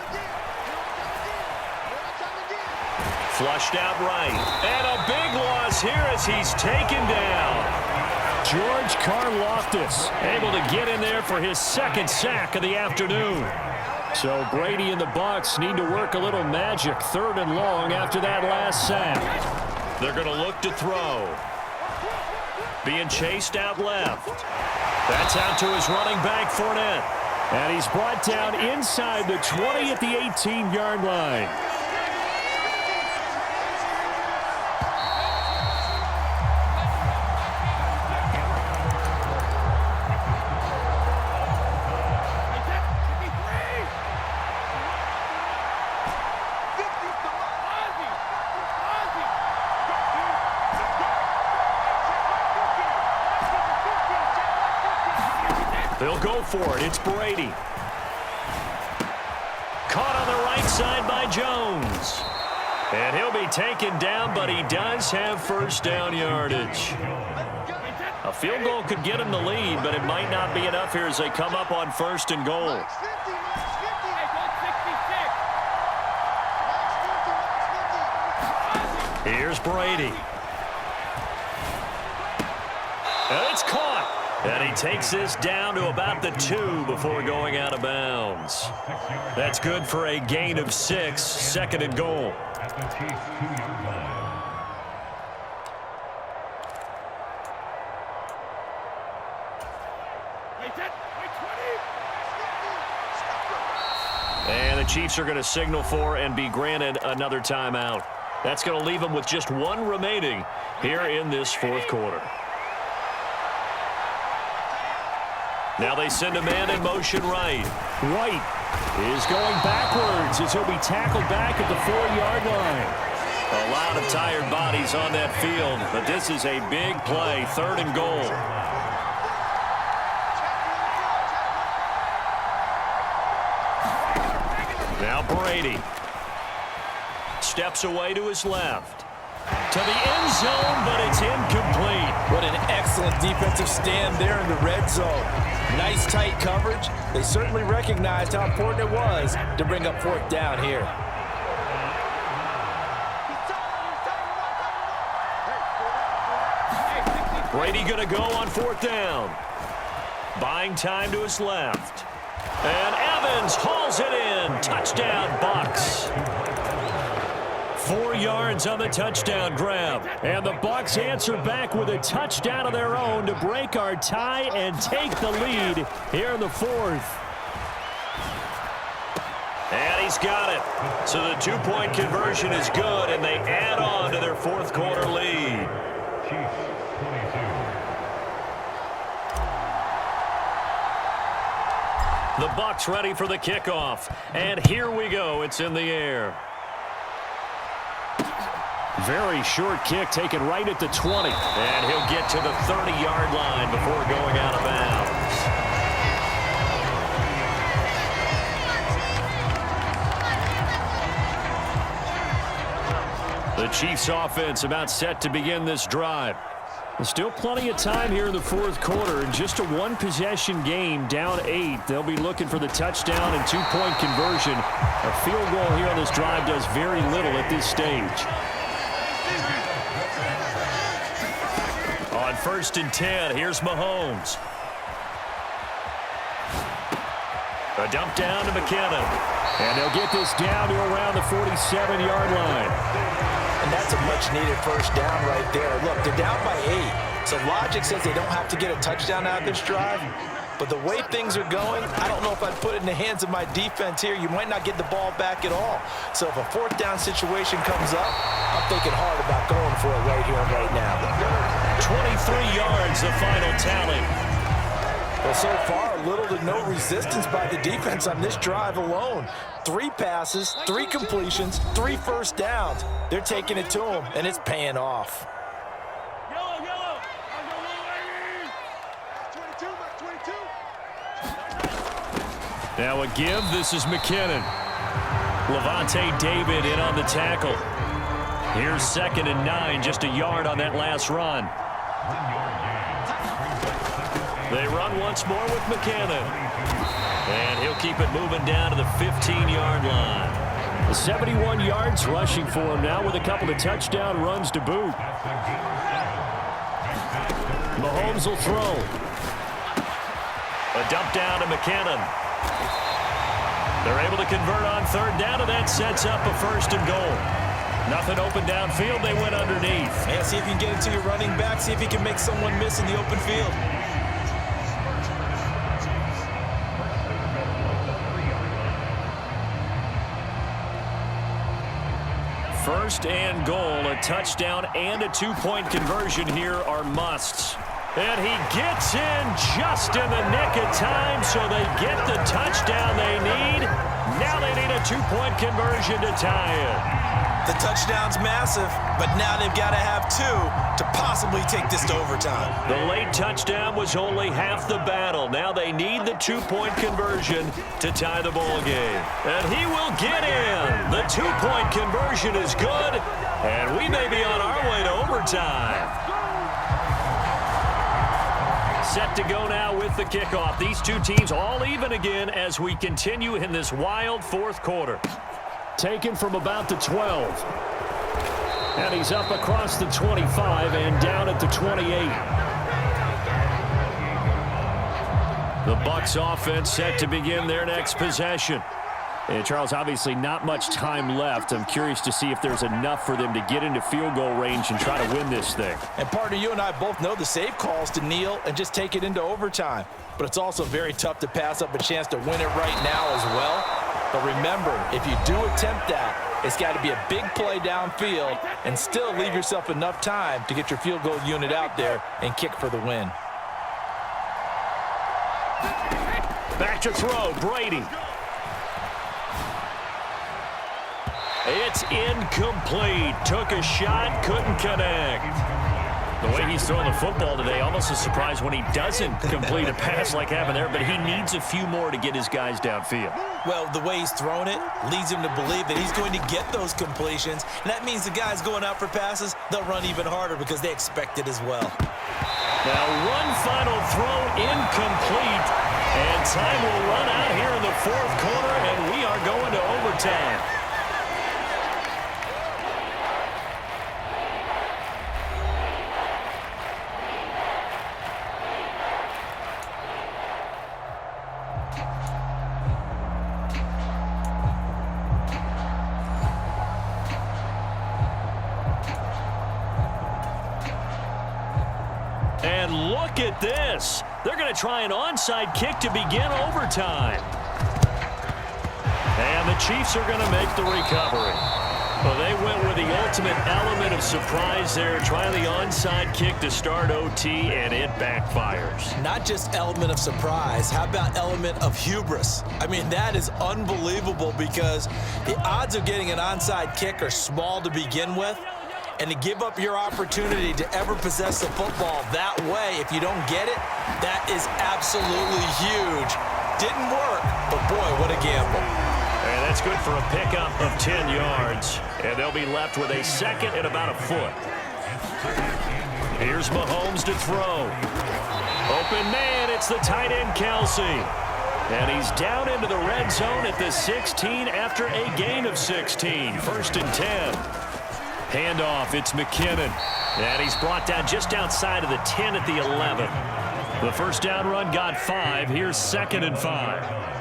Speaker 1: Flushed out right. And a big loss here as he's taken down. George Karlaftis able to get in there for his 2nd sack of the afternoon. So Brady and the Bucs need to work a little magic. 3rd and long after that last sack. They're going to look to throw. Being chased out left. That's out to his running back, Fournette. And he's brought down inside the 20 at the 18-yard line. They'll go for it. It's Brady. Caught on the right side by Jones. And he'll be taken down, but he does have first down yardage. A field goal could get him the lead, but it might not be enough here as they come up on first and goal. Here's Brady. And it's caught. And he takes this down to about the 2 before going out of bounds. That's good for a gain of 6, second and goal. And the Chiefs are going to signal for and be granted another timeout. That's going to leave them with just 1 remaining here in this fourth quarter. Now they send a man in motion right. White is going backwards as he'll be tackled back at the 4-yard line. A lot of tired bodies on that field, but this is a big play, third and goal. Now Brady steps away to his left. To the end zone, but it's incomplete.
Speaker 2: What an excellent defensive stand there in the red zone. Nice tight coverage. They certainly recognized how important it was to bring up fourth down here.
Speaker 1: Brady going to go on fourth down. Buying time to his left. And Evans hauls it in. Touchdown, Bucs. 4 yards on the touchdown grab. And the Bucs answer back with a touchdown of their own to break our tie and take the lead here in the fourth. And he's got it. So the 2-point conversion is good, and they add on to their fourth quarter lead. The Bucs ready for the kickoff. And here we go. It's in the air. Very short kick taken right at the 20. And he'll get to the 30-yard line before going out of bounds. The Chiefs offense about set to begin this drive. There's still plenty of time here in the fourth quarter. In just a 1-possession game, down 8. They'll be looking for the touchdown and 2-point conversion. A field goal here on this drive does very little at this stage. On first and 10, here's Mahomes. A dump down to McKinnon. And they'll get this down to around the 47-yard line.
Speaker 2: And that's a much-needed first down right there. Look, they're down by 8. So logic says they don't have to get a touchdown out of this drive. But the way things are going, I don't know if I'd put it in the hands of my defense here. You might not get the ball back at all. So if a fourth down situation comes up, I'm thinking hard about going for it right here and right now.
Speaker 1: 23 yards, the final tally.
Speaker 2: Well, so far, little to no resistance by the defense on this drive alone. 3 passes, 3 completions, 3 first downs. They're taking it to them, and it's paying off.
Speaker 1: Now a give. This is McKinnon. Levante David in on the tackle. Here's 2nd and 9, just a yard on that last run. They run once more with McKinnon. And he'll keep it moving down to the 15-yard line. 71 yards rushing for him now with a couple of touchdown runs to boot. Mahomes will throw. A dump down to McKinnon. They're able to convert on third down, and that sets up a first and goal. Nothing open downfield. They went underneath.
Speaker 2: Yeah, see if you can get it to your running back. See if you can make someone miss in the open field.
Speaker 1: First and goal, a touchdown and a 2-point conversion here are musts. And he gets in just in the nick of time, so they get the touchdown they need. Now they need a 2-point conversion to tie it.
Speaker 2: The touchdown's massive, but now they've got to have 2 to possibly take this to overtime.
Speaker 1: The late touchdown was only half the battle. Now they need the 2-point conversion to tie the ball game. And he will get in. The 2-point conversion is good, and we may be on our way to overtime. Set to go now with the kickoff. These two teams all even again as we continue in this wild fourth quarter. Taken from about the 12. And he's up across the 25 and down at the 28. The Bucs offense set to begin their next possession. And Charles, obviously not much time left. I'm curious to see if there's enough for them to get into field goal range and try to win this thing.
Speaker 2: And partner, you and I both know the safe calls to kneel and just take it into overtime. But it's also very tough to pass up a chance to win it right now as well. But remember, if you do attempt that, it's got to be a big play downfield and still leave yourself enough time to get your field goal unit out there and kick for the win.
Speaker 1: Back to throw, Brady. It's incomplete. Took a shot, couldn't connect. The way he's throwing the football today, almost a surprise when he doesn't complete a pass like happened there, but he needs a few more to get his guys downfield.
Speaker 2: Well, the way he's thrown it leads him to believe that he's going to get those completions, and that means the guys going out for passes, they'll run even harder because they expect it as well.
Speaker 1: Now one final throw, incomplete, and time will run out here in the fourth quarter, and we are going to overtime. And look at this. They're going to try an onside kick to begin overtime. And the Chiefs are going to make the recovery. Well, they went with the ultimate element of surprise there, trying the onside kick to start OT, and it backfires.
Speaker 2: Not just element of surprise, how about element of hubris? I mean, that is unbelievable because the odds of getting an onside kick are small to begin with. And to give up your opportunity to ever possess the football that way, if you don't get it, that is absolutely huge. Didn't work, but boy, what a gamble.
Speaker 1: And that's good for a pickup of 10 yards. And they'll be left with a second and about a foot. Here's Mahomes to throw. Open man, it's the tight end Kelsey. And he's down into the red zone at the 16 after a gain of 16. 1st and 10. Handoff, it's McKinnon. And he's brought down just outside of the 10 at the 11. The first down run got 5. Here's 2nd and 5.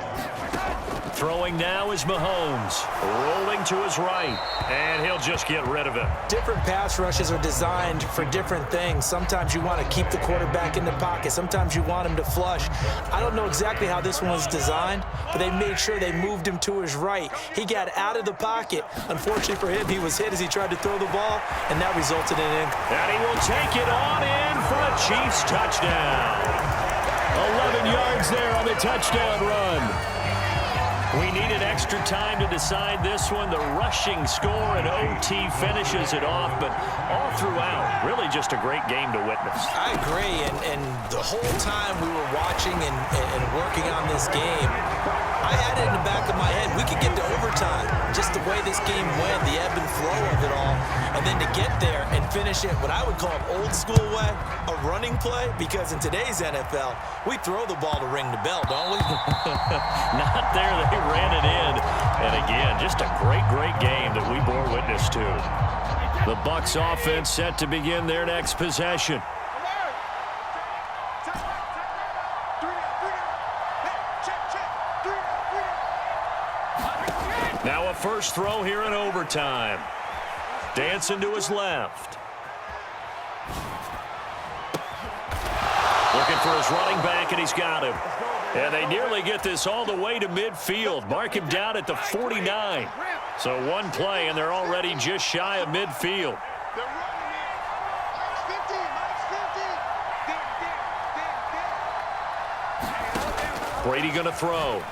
Speaker 1: Throwing now is Mahomes. Rolling to his right. And he'll just get rid of it.
Speaker 2: Different pass rushes are designed for different things. Sometimes you want to keep the quarterback in the pocket. Sometimes you want him to flush. I don't know exactly how this one was designed, but they made sure they moved him to his right. He got out of the pocket. Unfortunately for him, he was hit as he tried to throw the ball, and that resulted in an
Speaker 1: And he will take it on in for a Chiefs touchdown. 11 yards there on the touchdown run. We needed extra time to decide this one. The rushing score and OT finishes it off, but all throughout, really just a great game to witness.
Speaker 2: I agree, and the whole time we were watching and working on this game, I had it in the back of my head, we could get to overtime. Just the way this game went, the ebb and flow of it all, and then to get there and finish it what I would call an old school way, a running play, because in today's NFL, we throw the ball to ring the bell, don't we?
Speaker 1: Not there, they ran it in. And again, just a great, great game that we bore witness to. The Bucs offense set to begin their next possession. Now a first throw here in overtime. Dancing to his left. Looking for his running back, and he's got him. And they nearly get this all the way to midfield. Mark him down at the 49. So one play, and they're already just shy of midfield. Brady going to throw.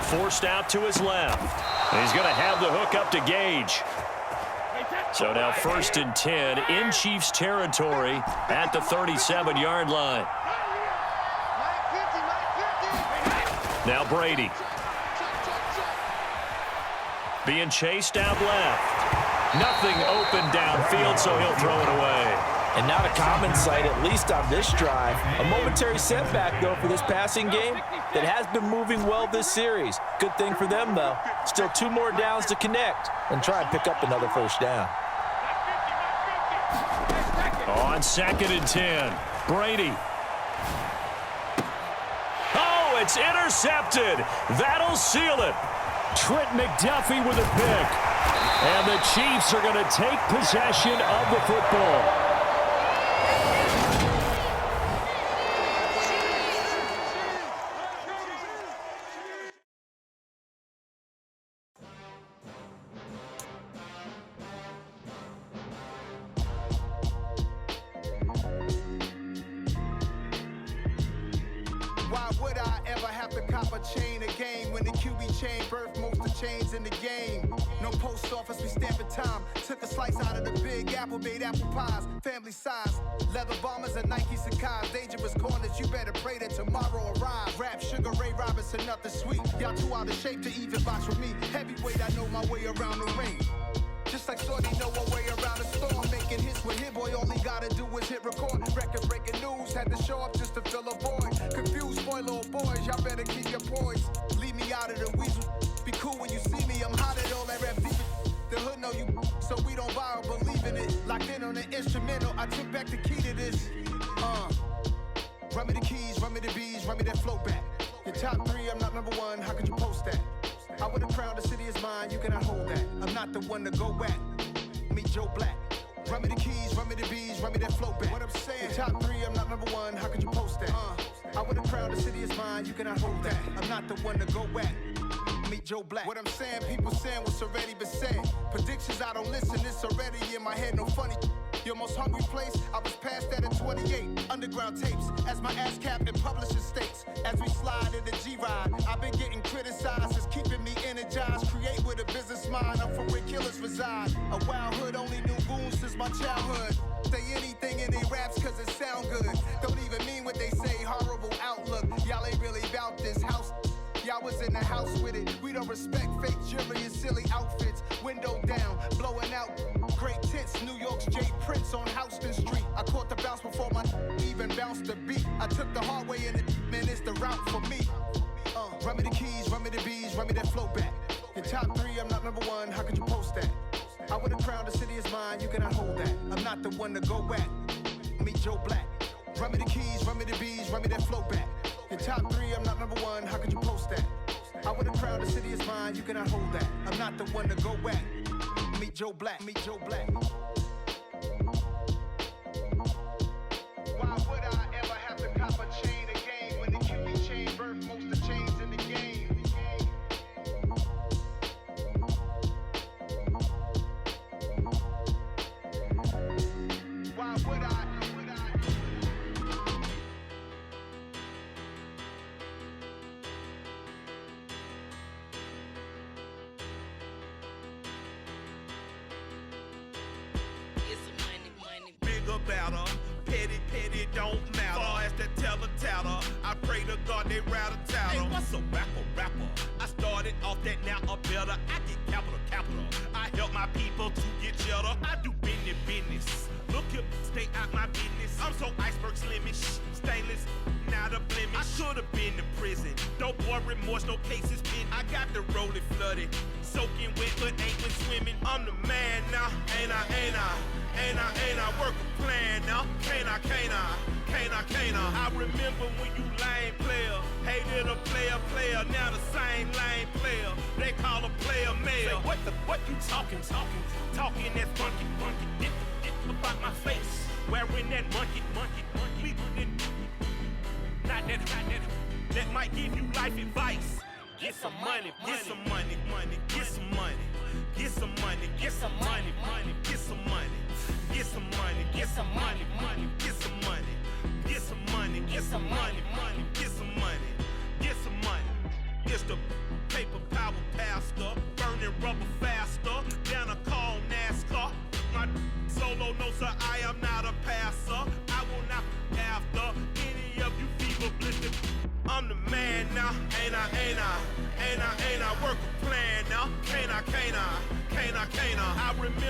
Speaker 1: Forced out to his left. He's going to have the hook up to Gage. So now 1st and 10 in Chiefs territory at the 37-yard line. Now Brady. Being chased out left. Nothing open downfield, so he'll throw it away.
Speaker 2: And not a common sight, at least on this drive. A momentary setback, though, for this passing game that has been moving well this series. Good thing for them, though. Still 2 more downs to connect and try and pick up another first down.
Speaker 1: On 2nd and 10, Brady. Oh, it's intercepted. That'll seal it. Trent McDuffie with a pick. And the Chiefs are going to take possession of the football.
Speaker 4: Why would I ever have to cop a chain a game when the QB chain birthed most of chains in the game? No post office, we stamping time. Took a slice out of the big apple, made apple pies, family size. Leather bombers and Nike Sacai's. Dangerous corners, you better pray that tomorrow arrives. Rap, Sugar Ray Robinson, nothing sweet. Y'all too out of shape to even box with me. Heavyweight, I know my way around the ring. Just like Shorty know her way around the storm. Making hits with Hit Boy, all he gotta do is hit record. Record breaking news, had to show up just to fill a void. Confused boy, little boys, y'all better keep your poise. Leave me out of the weasel. Be cool when you see me, I'm hot at all that rap deep. The hood know you, so we don't buy or believe in it. Locked in on the instrumental, I took back the key to this. Run me the keys, run me the bees, run me that flow back. Your top 3, I'm not number 1, how could you post that? I would have crowned the city is mine, you cannot hold that. I'm not the one to go at. Meet Joe Black. Run me the keys, run me the bees, run me that flow back. What I'm saying, top 3, I'm not number 1, how could you post that? I would have crowned the city is mine, you cannot hold that. I'm not the one to go at. Meet Joe Black. What I'm saying, people saying what's already been said. Predictions, I don't listen, it's already in my head, no funny. Your most hungry place, I was past that at 28. Underground tapes, as my ass cap in publishing states. As we slide in the G-Ride, I've been getting criticized, it's keeping me energized. Create with a business mind, I'm from where killers reside. A wild hood, only knew goons since my childhood. Say anything in they raps cause it sound good. Don't even mean what they say, horrible outlook. Y'all ain't really about this house. Y'all was in the house with it. We don't respect fake jewelry and silly outfits. Window down, blowing out great tents. New York's J. Prince on Houston Street. I caught the bounce before my even bounced the beat. I took the hard way in it, man, it's the route for me. Run me the keys, run me the bees, run me that flow back. Your top 3, I'm not number 1, how could you post that? I would have crowned the city is mine, you cannot hold that. I'm not the one to go at. Meet Joe Black. Run me the keys, run me the bees, run me that flow back. Your top 3, I'm not number 1, how could you post that? I would have crowned the city is mine, you cannot hold that. I'm not the one to go at. Meet Joe Black, meet Joe Black. Why would I ever have to cop a chain a game when the QB chain birthed most of chains in the game? Why would I?
Speaker 6: Better, petty, don't matter. Far as the teller, I pray to God they rattle tattle. Hey, what's a rapper? I started off that, now I'm better. I get capital. I help my people to get cheddar. I do business. Look here, stay out my business. I'm so iceberg slimish, stainless, not a blemish. I should have been in prison. No more remorse, no cases pinned. I got the rolling flooded, soaking wet, but ain't been swimming. I'm the man now, ain't I? Work a plan now, can't I? I remember when you lame player, hated a player, now the same lame player. They call a player mayor. Say, what you talking that funky, dip about my face, wearing that monkey. Not that might give you life advice. Get some money. It's the paper power pastor, burning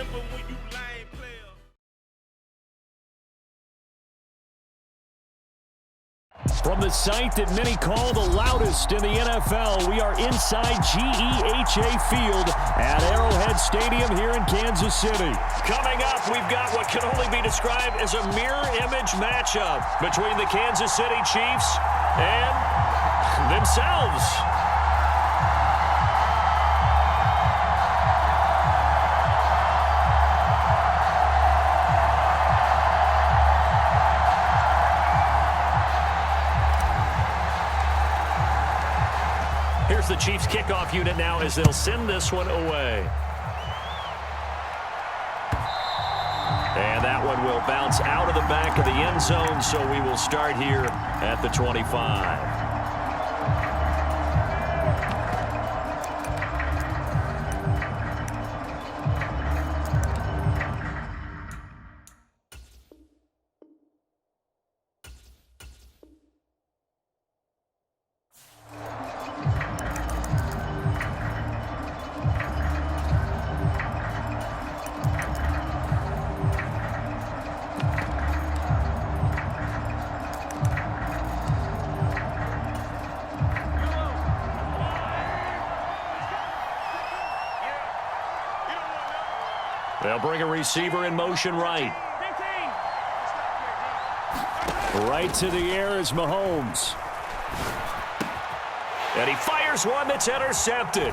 Speaker 6: remember when you lame players.
Speaker 1: From the site that many call the loudest in the NFL, we are inside GEHA Field at Arrowhead Stadium here in Kansas City. Coming up, we've got what can only be described as a mirror image matchup between the Kansas City Chiefs and themselves. Here's the Chiefs kickoff unit now as they'll send this one away. And that one will bounce out of the back of the end zone, so we will start here at the 25. They'll bring a receiver in motion right. Right to the air is Mahomes. And he fires one that's intercepted.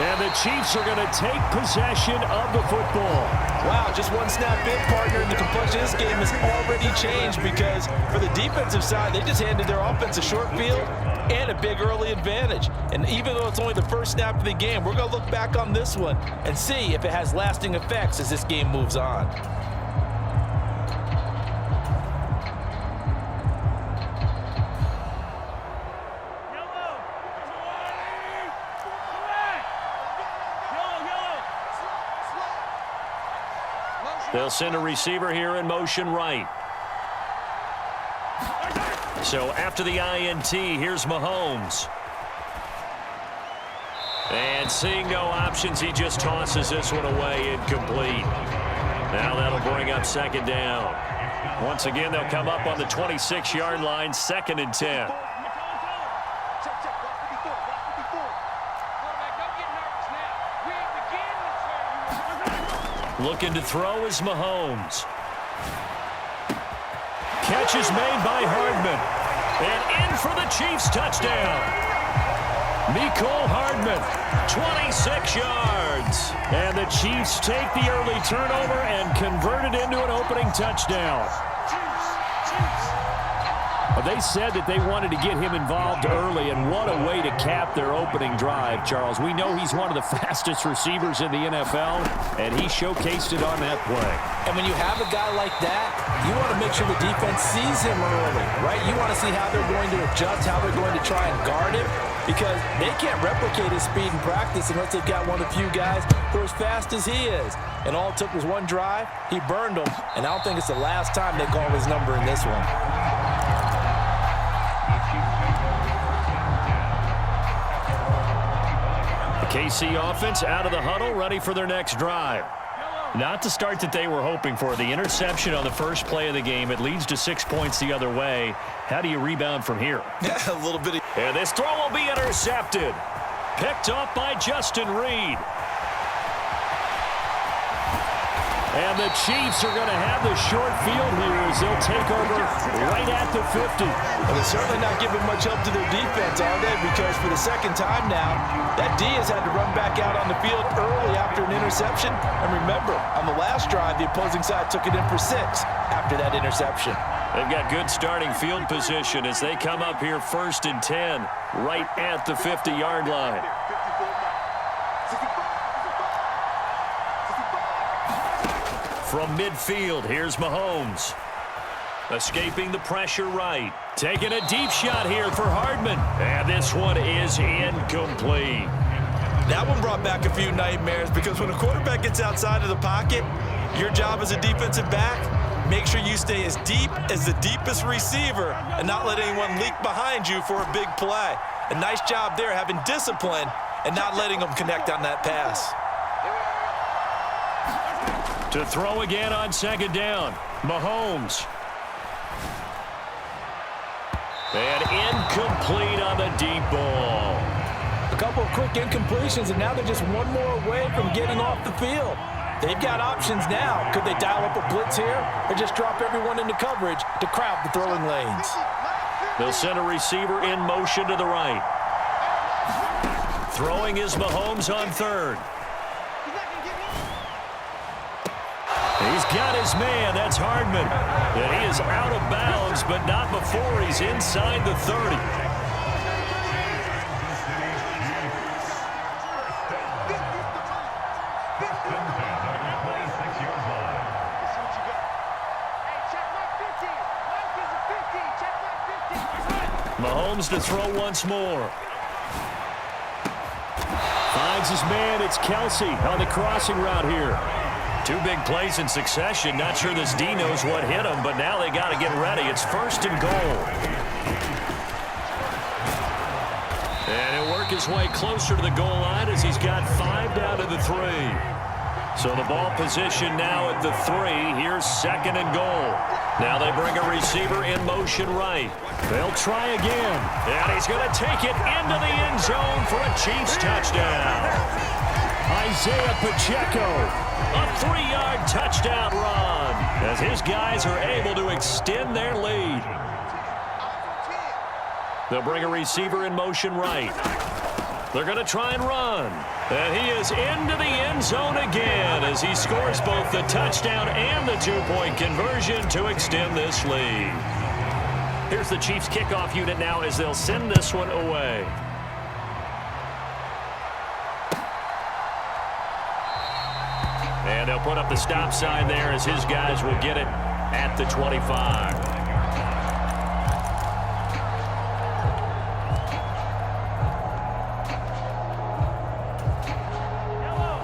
Speaker 1: And the Chiefs are going to take possession of the football.
Speaker 2: Wow, just one snap in, partner, and the complexion of this game has already changed because for the defensive side, they just handed their offense a short field and a big early advantage. And even though it's only the first snap of the game, we're going to look back on this one and see if it has lasting effects as this game moves on.
Speaker 1: They'll send a receiver here in motion right. So after the INT, here's Mahomes. And seeing no options, he just tosses this one away incomplete. Now that'll bring up second down. Once again, they'll come up on the 26-yard line, 2nd and 10. Looking to throw is Mahomes. Catch is made by Hardman. And in for the Chiefs touchdown. Mecole Hardman, 26 yards. And the Chiefs take the early turnover and convert it into an opening touchdown. They said that they wanted to get him involved early, and what a way to cap their opening drive, Charles. We know he's one of the fastest receivers in the NFL, and he showcased it on that play.
Speaker 2: And when you have a guy like that, you want to make sure the defense sees him early, right? You want to see how they're going to adjust, how they're going to try and guard him, because they can't replicate his speed in practice unless they've got one of the few guys who are as fast as he is. And all it took was one drive. He burned them, and I don't think it's the last time they call his number in this one.
Speaker 1: KC offense out of the huddle, ready for their next drive. Not the start that they were hoping for. The interception on the first play of the game. It leads to 6 points the other way. How do you rebound from here?
Speaker 2: A little bit.
Speaker 1: And this throw will be intercepted. Picked up by Justin Reed. And the Chiefs are going to have the short field here as they'll take over right at the 50.
Speaker 2: Well, they're certainly not giving much help to their defense, are they? Because for the second time now, that D has had to run back out on the field early after an interception. And remember, on the last drive, the opposing side took it in for 6 after that interception.
Speaker 1: They've got good starting field position as they come up here 1st and 10, right at the 50-yard line. From midfield, here's Mahomes. Escaping the pressure right. Taking a deep shot here for Hardman. And this one is incomplete.
Speaker 2: That one brought back a few nightmares because when a quarterback gets outside of the pocket, your job as a defensive back, make sure you stay as deep as the deepest receiver and not let anyone leak behind you for a big play. A nice job there having discipline and not letting them connect on that pass.
Speaker 1: To throw again on second down. Mahomes. And incomplete on the deep ball.
Speaker 2: A couple of quick incompletions, and now they're just one more away from getting off the field. They've got options now. Could they dial up a blitz here or just drop everyone into coverage to crowd the throwing lanes?
Speaker 1: They'll send a receiver in motion to the right. Throwing is Mahomes on third. He's got his man. That's Hardman. And he is out of bounds, but not before he's inside the 30. Mahomes to throw once more. Finds his man. It's Kelsey on the crossing route here. Two big plays in succession. Not sure this D knows what hit him, but now they got to get ready. It's first and goal. And he'll work his way closer to the goal line as he's got 5 down to the 3. So the ball position now at the 3. Here's second and goal. Now they bring a receiver in motion right. They'll try again. And he's going to take it into the end zone for a Chiefs touchdown. Isaiah Pacheco. A 3-yard touchdown run as his guys are able to extend their lead. They'll bring a receiver in motion right. They're going to try and run. And he is into the end zone again as he scores both the touchdown and the 2-point conversion to extend this lead. Here's the Chiefs kickoff unit now as they'll send this one away. And they'll put up the stop sign there as his guys will get it at the 25.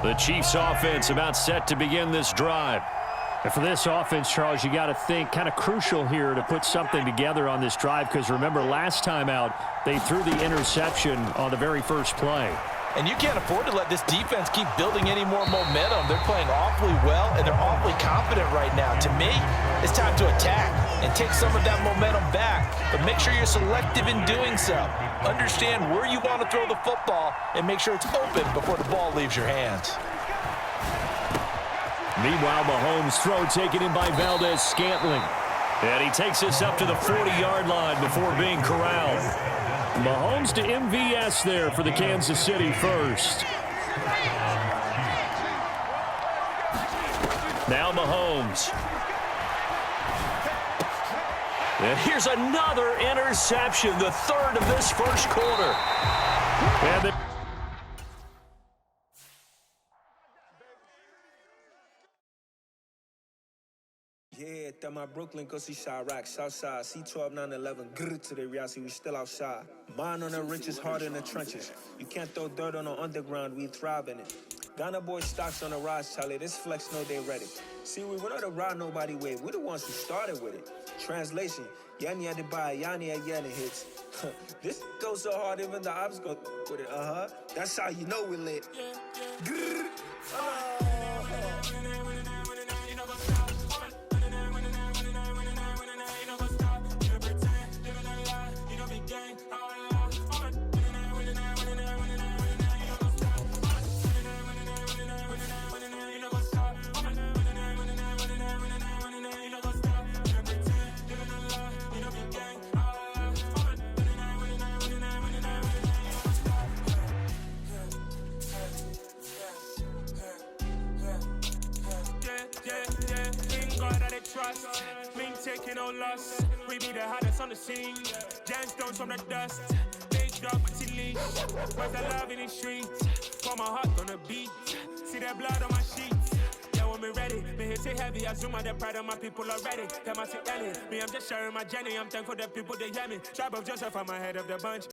Speaker 1: The Chiefs offense about set to begin this drive. And for this offense, Charles, you got to think kind of crucial here to put something together on this drive because remember last time out they threw the interception on the very first play.
Speaker 2: And you can't afford to let this defense keep building any more momentum. They're playing awfully well, and they're awfully confident right now. To me, it's time to attack and take some of that momentum back. But make sure you're selective in doing so. Understand where you want to throw the football and make sure it's open before the ball leaves your hands.
Speaker 1: Meanwhile, Mahomes' throw taken in by Valdez-Scantling. And he takes this up to the 40-yard line before being corralled. Mahomes to MVS there for the Kansas City first. Now Mahomes. And here's another interception, the third of this first quarter. And
Speaker 7: Yeah, that my Brooklyn, go see Chirac, Southside, C12, 911, grrr to the reality, we still outside. Mine on the richest, heart in the trenches. You can't throw dirt on the underground, we thrive in it. Ghana boy stocks on the rise, Charlie, this flex know they ready. See, we were not a ride nobody wave, we're the ones who started with it. Translation, Yanni had to buy, Yanni had Yanni hits. This goes so hard, even the ops go with it, That's how you know we lit. Grrr.
Speaker 8: Trust, mean taking no loss. We be the hottest on the scene. Gemstones from the dust. Big dog with the leash. Where's the love in the streets? For my heart on the beat. See that blood on my sheets. Yeah, when we ready, me hit it heavy. I zoom out the pride of my people already. Them I see Ellie. Me, I'm just sharing my journey. I'm thankful that people they hear me. Tribe of Joseph, I'm ahead of the bunch.